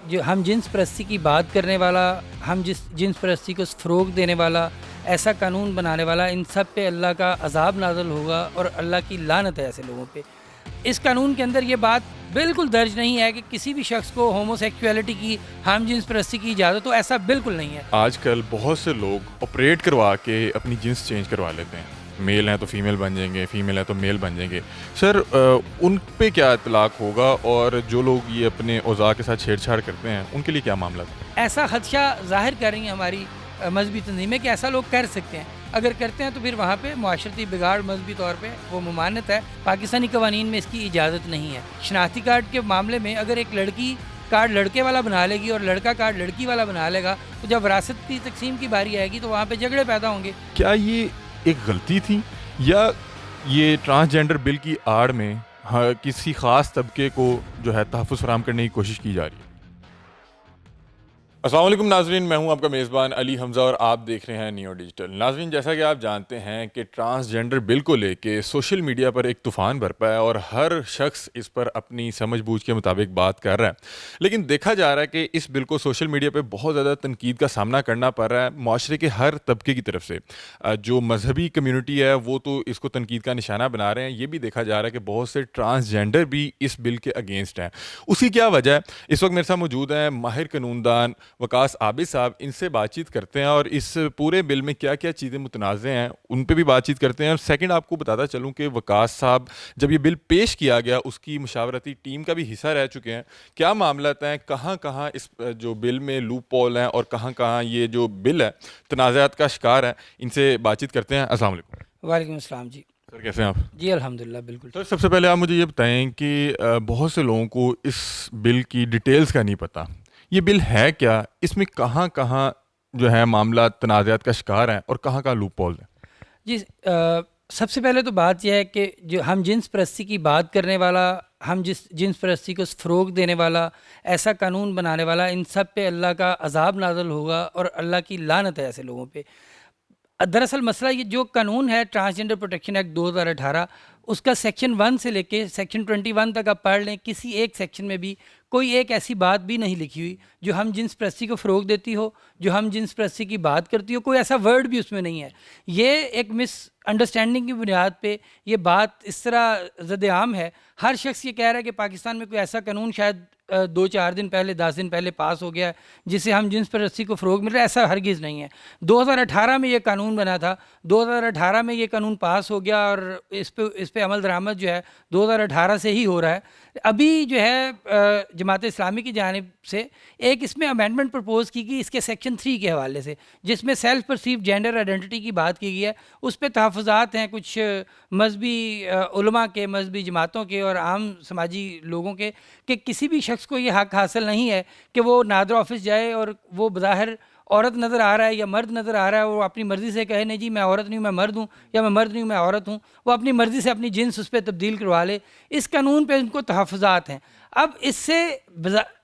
جو ہم جنس پرستی کی بات کرنے والا، جنس پرستی کو فروغ دینے والا، ایسا قانون بنانے والا، ان سب پہ اللہ کا عذاب نازل ہوگا اور اللہ کی لعنت ہے ایسے لوگوں پہ۔ اس قانون کے اندر یہ بات بالکل درج نہیں ہے کہ کسی بھی شخص کو ہومو سیکچولیٹی کی، ہم جنس پرستی کی اجازت ہو، ایسا بالکل نہیں ہے۔ آج کل بہت سے لوگ آپریٹ کروا کے اپنی جنس چینج کروا لیتے ہیں، میل ہیں تو فیمیل بن جائیں گے، فیمیل ہیں تو میل بن جائیں گے۔ سر ان پہ کیا اطلاق ہوگا، اور جو لوگ یہ اپنے اوضاع کے ساتھ چھیڑ چھاڑ کرتے ہیں ان کے لیے کیا معاملہ ہے؟ ایسا خدشہ ظاہر کر رہی ہیں ہماری مذہبی تنظیمیں کہ ایسا لوگ کر سکتے ہیں۔ اگر کرتے ہیں تو پھر وہاں پہ معاشرتی بگاڑ مذہبی طور پہ وہ ممانعت ہے۔ پاکستانی قوانین میں اس کی اجازت نہیں ہے۔ شناختی کارڈ کے معاملے میں اگر ایک لڑکی کارڈ لڑکے والا بنا لے گی اور لڑکا کارڈ لڑکی والا بنا لے گا تو جب وراثت کی تقسیم کی باری آئے گی تو وہاں پہ جھگڑے پیدا ہوں گے۔ کیا یہ ایک غلطی تھی، یا یہ ٹرانسجینڈر بل کی آڑ میں کسی خاص طبقے کو جو ہے تحفظ فراہم کرنے کی کوشش کی جا رہی ہے؟ السلام علیکم ناظرین، میں ہوں آپ کا میزبان علی حمزہ اور آپ دیکھ رہے ہیں نیو ڈیجیٹل۔ ناظرین، جیسا کہ آپ جانتے ہیں کہ ٹرانسجینڈر بل کو لے کے سوشل میڈیا پر ایک طوفان برپا ہے اور ہر شخص اس پر اپنی سمجھ بوجھ کے مطابق بات کر رہا ہے، لیکن دیکھا جا رہا ہے کہ اس بل کو سوشل میڈیا پہ بہت زیادہ تنقید کا سامنا کرنا پڑ رہا ہے معاشرے کے ہر طبقے کی طرف سے۔ جو مذہبی کمیونٹی ہے وہ تو اس کو تنقید کا نشانہ بنا رہے ہیں، یہ بھی دیکھا جا رہا ہے کہ بہت سے ٹرانسجینڈر بھی اس بل کے اگینسٹ ہیں۔ اس کی کیا وجہ ہے؟ اس وقت میرے ساتھ موجود ہیں ماہر قانون دان وقاص عابد صاحب، ان سے بات چیت کرتے ہیں اور اس پورے بل میں کیا کیا چیزیں متنازع ہیں ان پہ بھی بات چیت کرتے ہیں۔ اور سیکنڈ، آپ کو بتاتا چلوں کہ وقاص صاحب جب یہ بل پیش کیا گیا اس کی مشاورتی ٹیم کا بھی حصہ رہ چکے ہیں۔ کیا معاملات ہیں، کہاں کہاں اس جو بل میں لوپ پول ہیں اور کہاں کہاں یہ جو بل ہے تنازعات کا شکار ہے، ان سے بات چیت کرتے ہیں۔ السلام علیکم۔ وعلیکم السلام جی۔ سر کیسے ہیں آپ؟ جی الحمدللہ بالکل۔ سر سب سے پہلے آپ مجھے یہ بتائیں کہ بہت سے لوگوں کو اس بل کی ڈیٹیلز کا نہیں پتہ، یہ بل ہے کیا، اس میں کہاں کہاں جو ہے معاملات تنازعات کا شکار ہیں اور کہاں کہاں لوپ ہول ہیں؟ جی سب سے پہلے تو بات یہ ہے کہ جو ہم جنس پرستی کی بات کرنے والا، جنس پرستی کو فروغ دینے والا، ایسا قانون بنانے والا، ان سب پہ اللہ کا عذاب نازل ہوگا اور اللہ کی لعنت ہے ایسے لوگوں پہ۔ دراصل مسئلہ یہ جو قانون ہے ٹرانسجنڈر پروٹیکشن ایکٹ 2018، اس کا سیکشن 1 سے لے کے سیکشن 21 تک آپ پڑھ لیں، کسی ایک سیکشن میں بھی کوئی ایک ایسی بات بھی نہیں لکھی ہوئی جو ہم جنس پرستی کو فروغ دیتی ہو، جو ہم جنس پرستی کی بات کرتی ہو، کوئی ایسا ورڈ بھی اس میں نہیں ہے۔ یہ ایک مس انڈرسٹینڈنگ کی بنیاد پہ یہ بات اس طرح زد عام ہے۔ ہر شخص یہ کہہ رہا ہے کہ پاکستان میں کوئی ایسا قانون شاید 2-4 دن پہلے 10 دن پہلے پاس ہو گیا ہے جس سے ہم جنس پرستی کو فروغ مل رہا ہے، ایسا ہرگز نہیں ہے۔ 2018 میں یہ قانون بنا تھا، 2018 میں یہ قانون پاس ہو گیا اور اس پہ عمل درآمد جو ہے 2018 سے ہی ہو رہا ہے۔ ابھی جو ہے جماعت اسلامی کی جانب سے ایک اس میں امینڈمنٹ پرپوز کی گئی اس کے سیکشن 3 کے حوالے سے، جس میں سیلف پرسیو جینڈر آئیڈینٹی کی بات کی گئی ہے۔ اس پہ تحفظات ہیں کچھ مذہبی علماء کے، مذہبی جماعتوں کے اور عام سماجی لوگوں کے، کہ کسی بھی شخص کو یہ حق حاصل نہیں ہے کہ وہ نادر آفس جائے اور وہ بظاہر عورت نظر آ رہا ہے یا مرد نظر آ رہا ہے، وہ اپنی مرضی سے کہے نہیں جی میں عورت نہیں ہوں میں مرد ہوں، یا میں مرد نہیں ہوں میں عورت ہوں، وہ اپنی مرضی سے اپنی جنس اس پہ تبدیل کروا لے۔ اس قانون پہ ان کو تحفظات ہیں۔ اب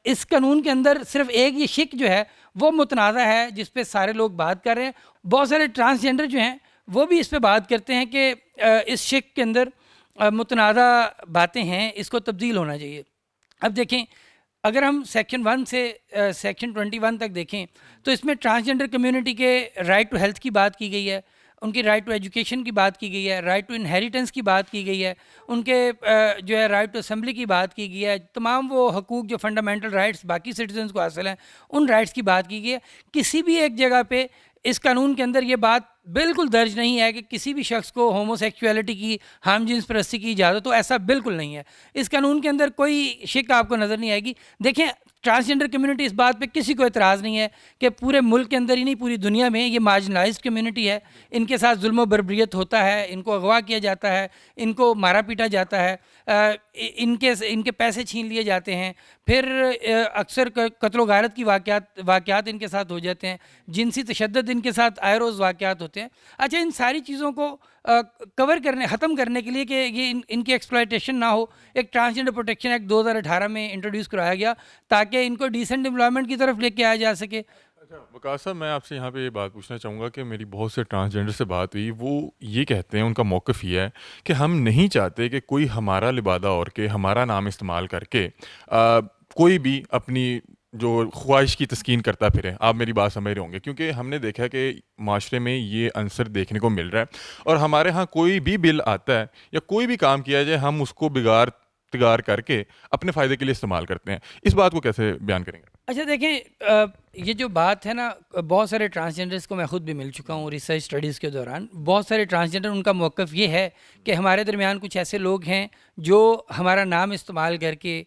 اس قانون کے اندر صرف ایک یہ شق جو ہے وہ متنازع ہے جس پہ سارے لوگ بات کر رہے ہیں۔ بہت سارے ٹرانسجینڈر جو ہیں وہ بھی اس پہ بات کرتے ہیں کہ اس شق کے اندر متنازع باتیں ہیں، اس کو تبدیل ہونا چاہیے۔ اب دیکھیں، اگر ہم سیکشن 1 سے سیکشن 21 تک دیکھیں تو اس میں ٹرانسجنڈر کمیونٹی کے رائٹ ٹو ہیلتھ کی بات کی گئی ہے، ان کی رائٹ ٹو ایجوکیشن کی بات کی گئی ہے، رائٹ ٹو انہیریٹنس کی بات کی گئی ہے، ان کے جو ہے رائٹ ٹو اسمبلی کی بات کی گئی ہے، تمام وہ حقوق جو فنڈامنٹل رائٹس باقی سٹیزنز کو حاصل ہیں ان رائٹس کی بات کی گئی ہے۔ کسی بھی ایک جگہ پہ اس قانون کے اندر یہ بات بالکل درج نہیں ہے کہ کسی بھی شخص کو ہومو سیکچولیٹی کی، ہم جنس پرستی کی اجازت ہو، ایسا بالکل نہیں ہے۔ اس قانون کے اندر کوئی شک آپ کو نظر نہیں آئے گی۔ دیکھیں، ٹرانسجنڈر کمیونٹی اس بات پہ کسی کو اعتراض نہیں ہے کہ پورے ملک کے اندر ہی نہیں پوری دنیا میں یہ مارجنلائزڈ کمیونٹی ہے، ان کے ساتھ ظلم و بربریت ہوتا ہے، ان کو اغوا کیا جاتا ہے، ان کو مارا پیٹا جاتا ہے، ان کے پیسے چھین لیے جاتے ہیں، پھر اکثر قتل و غارت کی واقعات ان کے ساتھ ہو جاتے ہیں، جنسی تشدد ان کے ساتھ آئے روز واقعات ہوتے ہیں۔ اچھا، ان ساری چیزوں کو ختم کرنے کے لیے کہ یہ ان کی ایکسپلائٹیشن نہ ہو، ایک ٹرانسجنڈر پروٹیکشن ایکٹ 2018 میں انٹروڈیوس کرایا گیا تاکہ ان کو ڈیسنٹ امپلائمنٹ کی طرف لے کے آیا جا سکے۔ وقاص صاحب، میں آپ سے یہاں پہ یہ بات پوچھنا چاہوں گا کہ میری بہت سے ٹرانسجینڈر سے بات ہوئی، وہ یہ کہتے ہیں، ان کا موقف یہ ہے کہ ہم نہیں چاہتے کہ کوئی ہمارا لبادہ اور کے ہمارا نام استعمال کر کے کوئی بھی اپنی جو خواہش کی تسکین کرتا پھرے. آپ میری بات سمجھ رہے ہوں گے, کیونکہ ہم نے دیکھا کہ معاشرے میں یہ عنصر دیکھنے کو مل رہا ہے, اور ہمارے ہاں کوئی بھی بل آتا ہے یا کوئی بھی کام کیا جائے ہم اس کو بگاڑ تگار کر کے اپنے فائدے کے لیے استعمال کرتے ہیں. اس بات کو کیسے بیان کریں گے؟ اچھا دیکھیں, یہ جو بات ہے نا, بہت سارے ٹرانسجنڈرس کو میں خود بھی مل چکا ہوں ریسرچ اسٹڈیز کے دوران. بہت سارے ٹرانسجنڈر, ان کا موقف یہ ہے کہ ہمارے درمیان کچھ ایسے لوگ ہیں جو ہمارا نام استعمال کر کے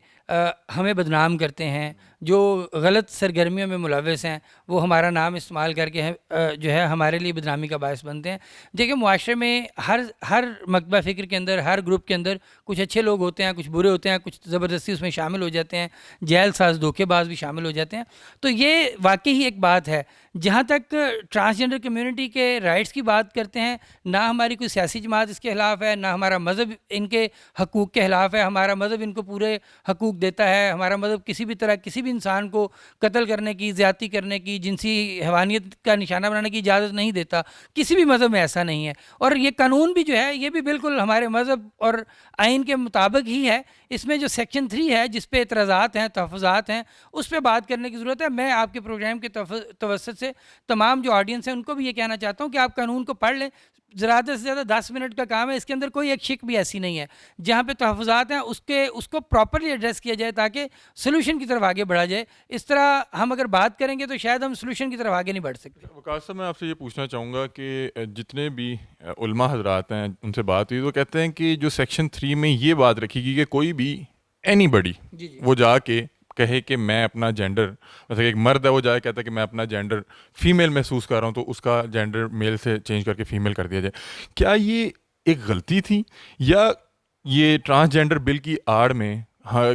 ہمیں بدنام کرتے ہیں, جو غلط سرگرمیوں میں ملوث ہیں, وہ ہمارا نام استعمال کر کے جو ہے ہمارے لیے بدنامی کا باعث بنتے ہیں. دیکھیں معاشرے میں ہر مکتبہ فکر کے اندر, ہر گروپ کے اندر کچھ اچھے لوگ ہوتے ہیں, کچھ برے ہوتے ہیں, کچھ زبردستی اس میں شامل ہو جاتے ہیں, جیل ساز دھوکے باز بھی شامل ہو جاتے ہیں. تو یہ واقعی ہی ایک بات ہے. جہاں تک ٹرانسجنڈر کمیونٹی کے رائٹس کی بات کرتے ہیں, نہ ہماری کوئی سیاسی جماعت اس کے خلاف ہے, نہ ہمارا مذہب ان کے حقوق کے خلاف ہے. ہمارا مذہب ان کو پورے حقوق دیتا ہے. ہمارا مذہب کسی بھی طرح کسی بھی انسان کو قتل کرنے کی, زیادتی کرنے کی, جنسی حیوانیت کا نشانہ بنانے کی اجازت نہیں دیتا. کسی بھی مذہب میں ایسا نہیں ہے. اور یہ قانون بھی جو ہے یہ بھی بالکل ہمارے مذہب اور آئین کے مطابق ہی ہے. اس میں جو سیکشن 3 ہے جس پہ اعتراضات ہیں, تحفظات ہیں, اس پہ بات کرنے کی ضرورت ہے. میں آپ کے پروگرام کے توسط سے تمام جو آڈینس ہیں ان کو بھی یہ کہنا چاہتا ہوں کہ آپ قانون کو پڑھ لیں. زیادہ سے زیادہ 10 منٹ کا کام ہے, اس کے اندر کوئی ایک شک بھی ایسی نہیں ہے. جہاں پہ تحفظات ہیں اس کو پراپرلی ایڈریس کیا جائے تاکہ سلوشن کی طرف آگے بڑھا جائے. اس طرح ہم اگر بات کریں گے تو شاید ہم سلوشن کی طرف آگے نہیں بڑھ سکتے. وقاص صاحب, میں آپ سے یہ پوچھنا چاہوں گا کہ جتنے بھی علماء حضرات ہیں ان سے بات ہوئی تو کہتے ہیں کہ جو سیکشن 3 میں یہ بات رکھی گئی کہ کوئی بھی اینی بڈی وہ جا کے کہے کہ میں اپنا جینڈر, مثلا ایک مرد ہے وہ جائے کہتا ہے کہ میں اپنا جینڈر فیمیل محسوس کر رہا ہوں, تو اس کا جینڈر میل سے چینج کر کے فیمیل کر دیا جائے. کیا یہ ایک غلطی تھی, یا یہ ٹرانسجینڈر بل کی آڑ میں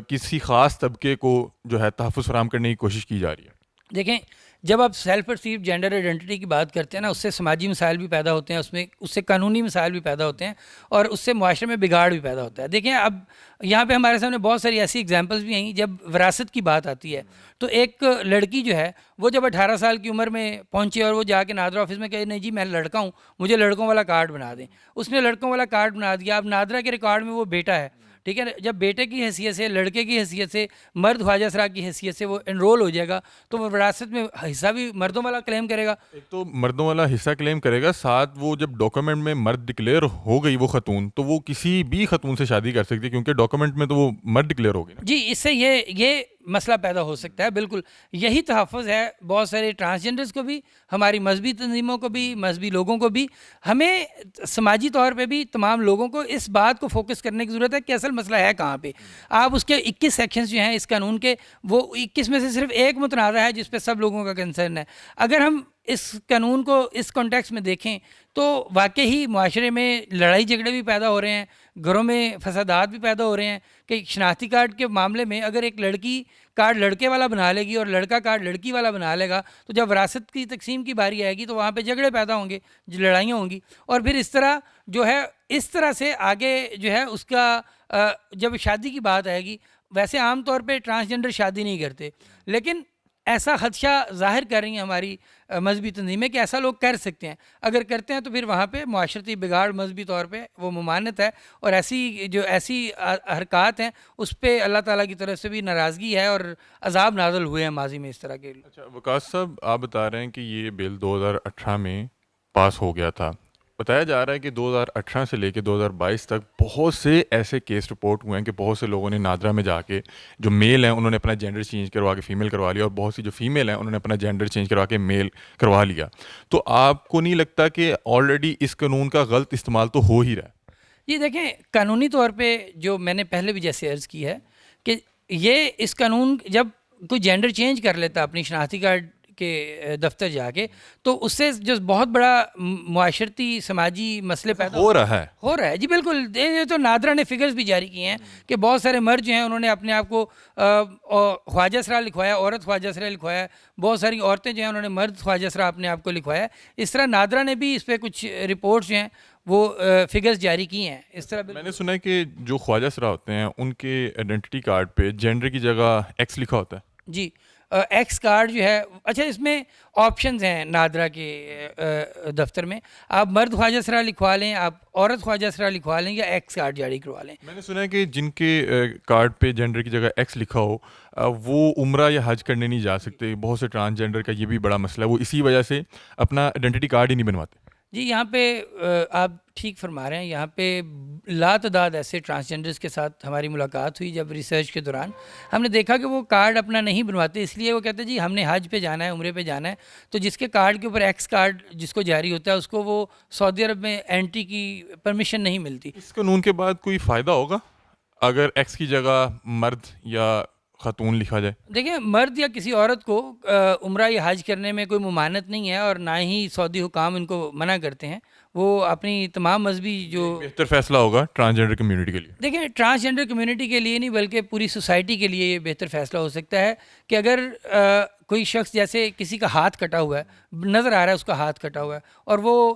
کسی خاص طبقے کو جو ہے تحفظ فراہم کرنے کی کوشش کی جا رہی ہے؟ دیکھیں, جب آپ سیلف پرسیو جینڈر آئیڈینٹی کی بات کرتے ہیں نا, اس سے سماجی مسائل بھی پیدا ہوتے ہیں, اس سے قانونی مسائل بھی پیدا ہوتے ہیں, اور اس سے معاشرے میں بگاڑ بھی پیدا ہوتا ہے. دیکھیں اب یہاں پہ ہمارے سامنے بہت ساری ایسی اگزامپلس بھی ہیں. جب وراثت کی بات آتی ہے تو ایک لڑکی جو ہے وہ جب 18 سال کی عمر میں پہنچے اور وہ جا کے نادرا آفس میں کہے نہیں جی میں لڑکا ہوں, مجھے لڑکوں والا کارڈ بنا دیں. اس نے لڑکوں والا کارڈ بنا دیا. اب نادرا کے ریکارڈ میں وہ بیٹا ہے, ٹھیک ہے. جب بیٹے کی حیثیت سے, لڑکے کی حیثیت سے, مرد خواجہ سرا کی حیثیت سے وہ انرول ہو جائے گا تو وہ وراثت میں حصہ بھی مردوں والا کلیم کرے گا. ایک تو مردوں والا حصہ کلیم کرے گا, ساتھ وہ جب ڈاکومنٹ میں مرد ڈکلیئر ہو گئی وہ خاتون, تو وہ کسی بھی خاتون سے شادی کر سکتی ہے کیونکہ ڈاکومنٹ میں تو وہ مرد ڈکلیئر ہوگی نا. جی, اس سے یہ مسئلہ پیدا ہو سکتا ہے. بالکل یہی تحفظ ہے بہت سارے ٹرانسجنڈرز کو بھی, ہماری مذہبی تنظیموں کو بھی, مذہبی لوگوں کو بھی. ہمیں سماجی طور پہ بھی تمام لوگوں کو اس بات کو فوکس کرنے کی ضرورت ہے کہ اصل مسئلہ ہے کہاں پہ. آپ اس کے 21 سیکشنز جو ہیں اس قانون کے, وہ 21 میں سے صرف ایک متنازع ہے جس پہ سب لوگوں کا کنسرن ہے. اگر ہم اس قانون کو اس کانٹیکس میں دیکھیں تو واقعی معاشرے میں لڑائی جھگڑے بھی پیدا ہو رہے ہیں, گھروں میں فسادات بھی پیدا ہو رہے ہیں. کہ شناختی کارڈ کے معاملے میں اگر ایک لڑکی کارڈ لڑکے والا بنا لے گی اور لڑکا کارڈ لڑکی والا بنا لے گا, تو جب وراثت کی تقسیم کی باری آئے گی تو وہاں پہ جھگڑے پیدا ہوں گے, لڑائیاں ہوں گی. اور پھر اس طرح جو ہے اس طرح سے آگے جو ہے اس کا جب شادی کی بات آئے گی, ویسے عام طور پہ ٹرانسجنڈر شادی نہیں کرتے, لیکن ایسا خدشہ ظاہر کر رہی ہیں ہماری مذہبی تنظیمیں کہ ایسا لوگ کر سکتے ہیں. اگر کرتے ہیں تو پھر وہاں پہ معاشرتی بگاڑ مذہبی طور پہ وہ ممانعت ہے, اور ایسی حرکات ہیں اس پہ اللہ تعالیٰ کی طرف سے بھی ناراضگی ہے اور عذاب نازل ہوئے ہیں ماضی میں اس طرح کے. اچھا وقاص صاحب, آپ بتا رہے ہیں کہ یہ بل 2018 میں پاس ہو گیا تھا. بتایا جا رہا ہے کہ 2018 سے لے کے 2022 تک بہت سے ایسے کیس رپورٹ ہوئے ہیں کہ بہت سے لوگوں نے نادرا میں جا کے, جو میل ہیں انہوں نے اپنا جینڈر چینج کروا کے فیمیل کروا لیا, اور بہت سی جو فیمیل ہیں انہوں نے اپنا جینڈر چینج کروا کے میل کروا لیا. تو آپ کو نہیں لگتا کہ آلریڈی اس قانون کا غلط استعمال تو ہو ہی رہا ہے؟ جی دیکھیں, قانونی طور پہ جو میں نے پہلے بھی جیسے عرض کی ہے کہ یہ اس قانون جب کوئی جینڈر چینج کر لیتا اپنی شناختی کارڈ کے دفتر جا کے, تو اس سے جو بہت بڑا معاشرتی سماجی مسئلے پیدا ہو رہا ہے. جی بالکل. یہ تو نادرا نے فگرز بھی جاری کیے ہیں کہ بہت سارے مرد جو ہیں انہوں نے اپنے آپ کو خواجہ سرا لکھوایا, عورت خواجہ سرا لکھوایا. بہت ساری عورتیں جو ہیں انہوں نے مرد خواجہ سرا اپنے آپ کو لکھوایا. اس طرح نادرا نے بھی اس پہ کچھ رپورٹس جو ہیں وہ فگرز جاری کی ہیں. اس طرح میں نے سنا ہے کہ جو خواجہ سرا ہوتے ہیں ان کے آئیڈینٹی کارڈ پہ جینڈر کی جگہ ایکس لکھا ہوتا ہے. جی ایکس کارڈ جو ہے، اچھا اس میں آپشنز ہیں نادرا کے دفتر میں، آپ مرد خواجہ سرا لکھوا لیں، آپ عورت خواجہ سرا لکھوا لیں، یا ایکس کارڈ جاری کروا لیں. میں نے سنا ہے کہ جن کے کارڈ پہ جینڈر کی جگہ ایکس لکھا ہو وہ عمرہ یا حج کرنے نہیں جا سکتے. بہت سے ٹرانسجینڈر کا یہ بھی بڑا مسئلہ ہے، وہ اسی وجہ سے اپنا آئیڈینٹی کارڈ ہی نہیں بنواتے. جی یہاں پہ آپ ٹھیک فرما رہے ہیں. یہاں پہ لاتعداد ایسے ٹرانسجینڈرز کے ساتھ ہماری ملاقات ہوئی جب ریسرچ کے دوران. ہم نے دیکھا کہ وہ کارڈ اپنا نہیں بنواتے، اس لیے وہ کہتے ہیں جی ہم نے حج پہ جانا ہے، عمرے پہ جانا ہے، تو جس کے کارڈ کے اوپر ایکس کارڈ جس کو جاری ہوتا ہے اس کو وہ سعودی عرب میں اینٹری کی پرمیشن نہیں ملتی. اس قانون کے بعد کوئی فائدہ ہوگا اگر ایکس کی جگہ مرد یا خاتون لکھا جائے؟ دیکھیں مرد یا کسی عورت کو عمرہ یا حج کرنے میں کوئی ممانعت نہیں ہے، اور نہ ہی سعودی حکام ان کو منع کرتے ہیں. وہ اپنی تمام مذہبی جو بہتر فیصلہ ہوگا ٹرانسجینڈر کمیونٹی کے لیے. دیکھیں ٹرانسجینڈر کمیونٹی کے لیے نہیں بلکہ پوری سوسائٹی کے لیے یہ بہتر فیصلہ ہو سکتا ہے کہ اگر کوئی شخص جیسے کسی کا ہاتھ کٹا ہوا ہے، نظر آ رہا ہے اس کا ہاتھ کٹا ہوا ہے، اور وہ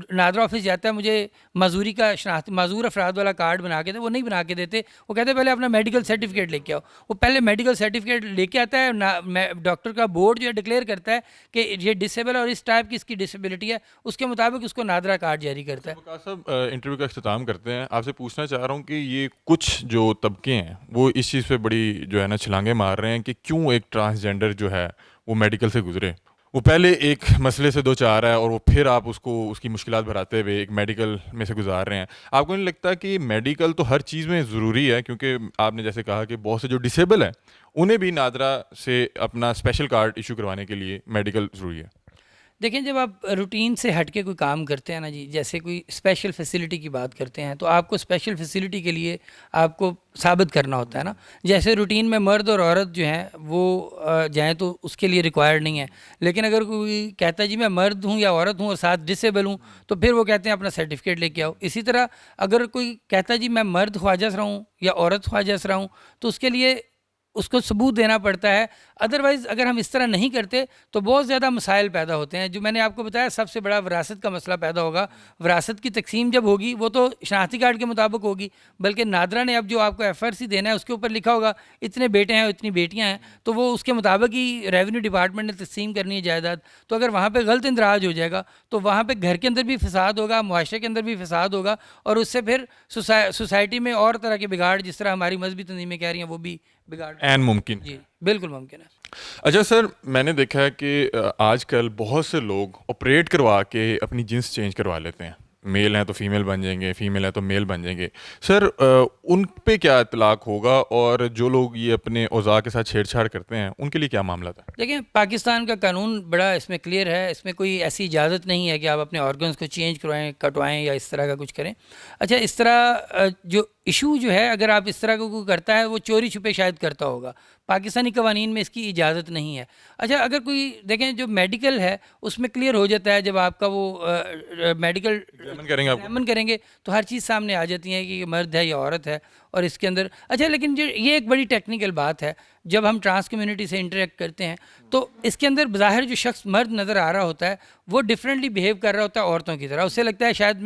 نادرا آفس جاتا ہے مجھے معذوری کا معذور افراد والا کارڈ بنا کے دے، وہ نہیں بنا کے دیتے. وہ کہتے ہیں پہلے اپنا میڈیکل سرٹیفکیٹ لے کے آؤ. وہ پہلے میڈیکل سرٹیفکیٹ لے کے آتا ہے، ڈاکٹر کا بورڈ جو ہے ڈکلیئر کرتا ہے کہ یہ ڈسیبل اور اس ٹائپ کی اس کی ڈسیبلٹی ہے، اس کے مطابق اس کو نادرا کارڈ جاری کرتا ہے. وقاص صاحب انٹرویو کا اختتام کرتے ہیں. آپ سے پوچھنا چاہ رہا ہوں کہ یہ کچھ جو طبقے ہیں وہ اس چیز پہ بڑی جو ہے نا چھلانگیں مار رہے ہیں کہ کیوں ایک ٹرانسجینڈر جو ہے وہ میڈیکل سے گزرے. وہ پہلے ایک مسئلے سے دو چار ہے اور وہ پھر آپ اس کو اس کی مشکلات بھراتے ہوئے ایک میڈیکل میں سے گزار رہے ہیں. آپ کو نہیں لگتا کہ میڈیکل تو ہر چیز میں ضروری ہے؟ کیونکہ آپ نے جیسے کہا کہ بہت سے جو ڈسیبل ہیں انہیں بھی نادرا سے اپنا اسپیشل کارڈ ایشو کروانے کے لیے میڈیکل ضروری ہے. دیکھیں جب آپ روٹین سے ہٹ کے کوئی کام کرتے ہیں نا جی، جیسے کوئی اسپیشل فیسلٹی کی بات کرتے ہیں، تو آپ کو اسپیشل فیسلٹی کے لیے آپ کو ثابت کرنا ہوتا ہے نا. جیسے روٹین میں مرد اور عورت جو ہیں وہ جائیں تو اس کے لیے ریکوائرڈ نہیں ہے، لیکن اگر کوئی کہتا ہے جی میں مرد ہوں یا عورت ہوں اور ساتھ ڈسیبل ہوں، تو پھر وہ کہتے ہیں اپنا سرٹیفکیٹ لے کے آؤ. اسی طرح اگر کوئی کہتا ہے جی میں مرد خواجہ سرا ہوں یا عورت خواجہ سرا ہوں، تو اس کے لیے اس کو ثبوت دینا پڑتا ہے. ادروائز اگر ہم اس طرح نہیں کرتے تو بہت زیادہ مسائل پیدا ہوتے ہیں. جو میں نے آپ کو بتایا سب سے بڑا وراثت کا مسئلہ پیدا ہوگا. وراثت کی تقسیم جب ہوگی وہ تو شناختی کارڈ کے مطابق ہوگی، بلکہ نادرا نے اب جو آپ کو ایف آر سی دینا ہے اس کے اوپر لکھا ہوگا اتنے بیٹے ہیں اور اتنی بیٹیاں ہیں، تو وہ اس کے مطابق ہی ریونیو ڈپارٹمنٹ نے تقسیم کرنی ہے جائیداد. تو اگر وہاں پہ غلط اندراج ہو جائے گا تو وہاں پہ گھر کے اندر بھی فساد ہوگا، معاشرے کے اندر بھی فساد ہوگا، اور اس سے پھر سوسائٹی میں اور طرح کے بگاڑ جس طرح ہماری مذہبی تنظیمیں کہہ رہی ہیں وہ بھی بگاڑ این ممکن. جی بالکل ممکن ہے. اچھا سر، میں نے دیکھا ہے کہ آج کل بہت سے لوگ آپریٹ کروا کے اپنی جنس چینج کروا لیتے ہیں. میل ہیں تو فیمیل بن جائیں گے، فیمیل ہیں تو میل بن جائیں گے. سر ان پہ کیا اطلاق ہوگا، اور جو لوگ یہ اپنے اوضاع کے ساتھ چھیڑ چھاڑ کرتے ہیں ان کے لیے کیا معاملہ تھا؟ دیکھیں پاکستان کا قانون بڑا اس میں کلیئر ہے. اس میں کوئی ایسی اجازت نہیں ہے کہ آپ اپنے آرگنز کو چینج کروائیں، کٹوائیں یا اس طرح کا کچھ کریں. اچھا اس طرح جو ایشو جو ہے اگر آپ اس طرح کا کوئی کرتا ہے وہ چوری چھپے شاید کرتا ہوگا. پاکستانی قوانین میں اس کی اجازت نہیں ہے. اچھا اگر کوئی دیکھیں جو میڈیکل ہے اس میں کلیئر ہو جاتا ہے، جب آپ کا وہ میڈیکل ایگزامن کریں گے تو ہر چیز سامنے آ جاتی ہے کہ یہ مرد ہے یا عورت ہے. اور اس کے اندر اچھا لیکن یہ ایک بڑی ٹیکنیکل بات ہے، جب ہم ٹرانس کمیونٹی سے انٹریکٹ کرتے ہیں تو اس کے اندر بظاہر جو شخص مرد نظر آ رہا ہوتا ہے وہ ڈفرینٹلی بیہیو کر رہا ہوتا ہے عورتوں کی طرح. اسے لگتا ہے شاید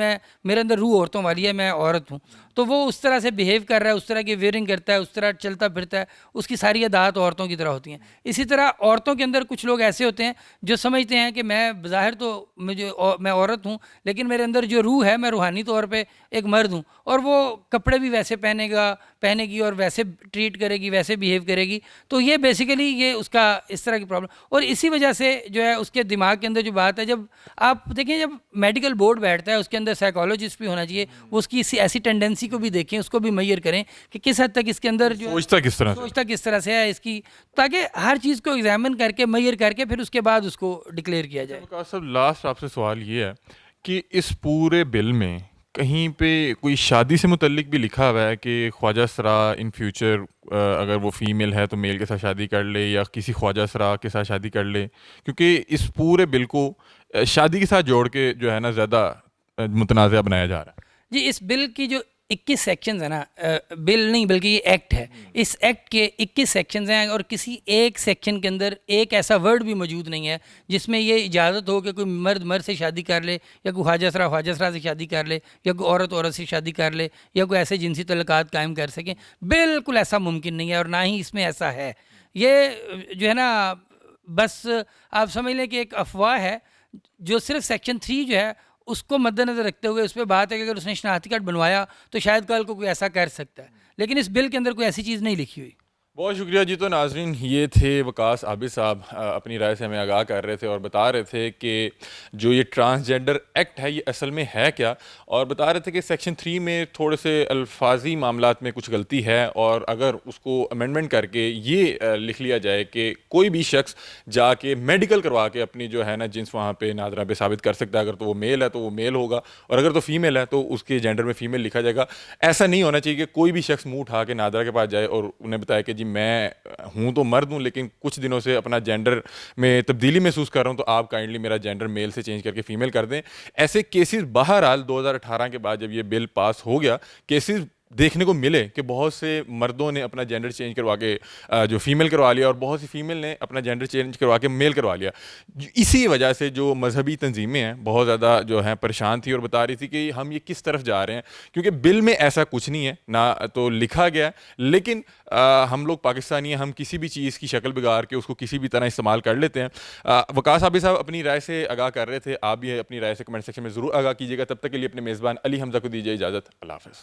میرے اندر روح عورتوں والی ہے، میں عورت ہوں، تو وہ اس طرح سے بیہیو کر رہا ہے، اس طرح کی ویئرنگ کرتا ہے، اس طرح چلتا پھرتا ہے، اس کی ساری عادات عورتوں کی طرح ہوتی ہیں. اسی طرح عورتوں کے اندر کچھ لوگ ایسے ہوتے ہیں جو سمجھتے ہیں کہ میں بظاہر تو میں عورت ہوں، لیکن میرے اندر جو روح ہے میں روحانی طور پہ ایک مرد ہوں، اور وہ کپڑے بھی ویسے پہنے گی اور ویسے ٹریٹ کرے گی، ویسے بیہیو کرے گی. تو یہ بیسیکلی یہ اس کا اس طرح کی پرابلم، اور اسی وجہ سے جو ہے اس کے دماغ کے اندر جو بات ہے، جب آپ دیکھیں جب میڈیکل بورڈ بیٹھتا ہے اس کے اندر سائیکالوجسٹ بھی ہونا چاہیے، وہ اس کی ایسی ٹینڈنسی کو بھی دیکھیں، اس کو بھی میئر کریں کہ کس حد تک اس کے اندر جو سوچتا کس طرح سے ہے اس کی، تاکہ ہر چیز کو ایگزامن کر کے میئر کر کے پھر اس کے بعد اس کو ڈکلیئر کیا جائے. صاحب لاسٹ آپ سے سوال یہ ہے کہ اس پورے بل میں کہیں پہ کوئی شادی سے متعلق بھی لکھا ہوا ہے کہ خواجہ سرا ان فیوچر اگر وہ فیمیل ہے تو میل کے ساتھ شادی کر لے، یا کسی خواجہ سرا کے ساتھ شادی کر لے؟ کیونکہ اس پورے بل کو شادی کے ساتھ جوڑ کے جو ہے نا زیادہ متنازع بنایا جا رہا ہے. جی اس بل کی جو 21 سیکشنز ہیں نا، بل نہیں بلکہ یہ ایکٹ ہے، اس ایکٹ کے 21 سیکشنز ہیں، اور کسی ایک سیکشن کے اندر ایک ایسا ورڈ بھی موجود نہیں ہے جس میں یہ اجازت ہو کہ کوئی مرد سے شادی کر لے، یا کوئی خواجہ سرا سے شادی کر لے، یا کوئی عورت سے شادی کر لے، یا کوئی ایسے جنسی تعلقات قائم کر سکیں. بالکل ایسا ممکن نہیں ہے، اور نہ ہی اس میں ایسا ہے. یہ جو ہے نا بس آپ سمجھ لیں کہ ایک افواہ ہے جو صرف سیکشن 3 جو ہے اس کو مد نظر رکھتے ہوئے اس پہ بات ہے کہ اگر اس نے شناختی کارڈ بنوایا تو شاید کل کو کوئی ایسا کر سکتا ہے، لیکن اس بل کے اندر کوئی ایسی چیز نہیں لکھی ہوئی۔ بہت شکریہ جی۔ تو ناظرین یہ تھے وقاص عابد صاحب، اپنی رائے سے ہمیں آگاہ کر رہے تھے اور بتا رہے تھے کہ جو یہ ٹرانسجینڈر ایکٹ ہے یہ اصل میں ہے کیا، اور بتا رہے تھے کہ سیکشن 3 میں تھوڑے سے الفاظی معاملات میں کچھ غلطی ہے، اور اگر اس کو امینڈمنٹ کر کے یہ لکھ لیا جائے کہ کوئی بھی شخص جا کے میڈیکل کروا کے اپنی جو ہے نا جنس وہاں پہ نادرہ پہ ثابت کر سکتا ہے، اگر تو وہ میل ہے تو وہ میل ہوگا، اور اگر تو فیمیل ہے تو اس کے جینڈر میں فیمیل لکھا جائے گا۔ ایسا نہیں ہونا چاہیے کہ کوئی بھی شخص منہ اٹھا کے نادرہ کے پاس جائے اور انہیں بتائے کہ جی میں ہوں تو مرد ہوں لیکن کچھ دنوں سے اپنا جینڈر میں تبدیلی محسوس کر رہا ہوں، تو آپ کائنڈلی میرا جینڈر میل سے چینج کر کے فیمیل کر دیں۔ ایسے کیسز بہرحال 2018 کے بعد جب یہ بل پاس ہو گیا، کیسز دیکھنے کو ملے کہ بہت سے مردوں نے اپنا جینڈر چینج کروا کے جو فیمیل کروا لیا، اور بہت سی فیمیل نے اپنا جینڈر چینج کروا کے میل کروا لیا۔ اسی وجہ سے جو مذہبی تنظیمیں ہیں بہت زیادہ جو ہیں پریشان تھی اور بتا رہی تھی کہ ہم یہ کس طرف جا رہے ہیں، کیونکہ بل میں ایسا کچھ نہیں ہے، نہ تو لکھا گیا ہے، لیکن ہم لوگ پاکستانی ہیں، ہم کسی بھی چیز کی شکل بگاڑ کے اس کو کسی بھی طرح استعمال کر لیتے ہیں۔ وقاص عابد صاحب اپنی رائے سے آگاہ کر رہے تھے، آپ بھی اپنی رائے سے کمنٹ سیکشن میں ضرور آگاہ کیجیے گا۔ تب تک کے لیے اپنے میزبان علی حمزہ کو دیجیے اجازت، اللہ حافظ۔